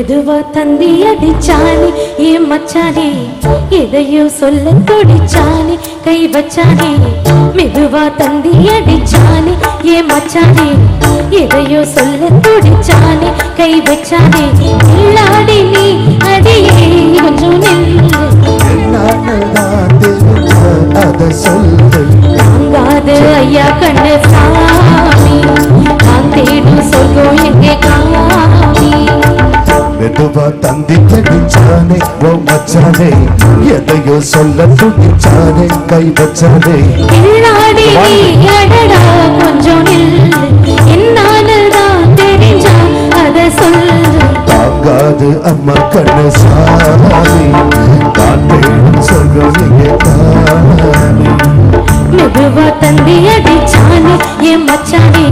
மெதுவா தந்தி அடிச்சானே ஏன் மச்சானே எதையோ சொல்ல துடிச்சானே கை வச்சானே மெதுவா தந்தி அடிச்சானே ஏன் மச்சானே எதையோ சொல்ல துடிச்சானே கை வச்சானே இல்லாடி நீ அடியே கொஞ்சம் நில்லு தாங்காது ஐயா கண்ணு சாமி நான் தேடும் சொல்லும் எங்கே காமி மெதுவா தந்தி அடிச்சானே ஓ மச்சானே எதையோ சொல்ல துடிச்சானே கை வச்சானே இல்லாடி நீ அடடா கொஞ்சம் நில்லு என்னாலதான் தெரிஞ்சா அத சொல்லு தாங்காது அம்மா கண்ணு சாமி நான் தேடும் சொல்லும் எங்கே காமி மெதுவா தந்தி அடிச்சானே என் மச்சானே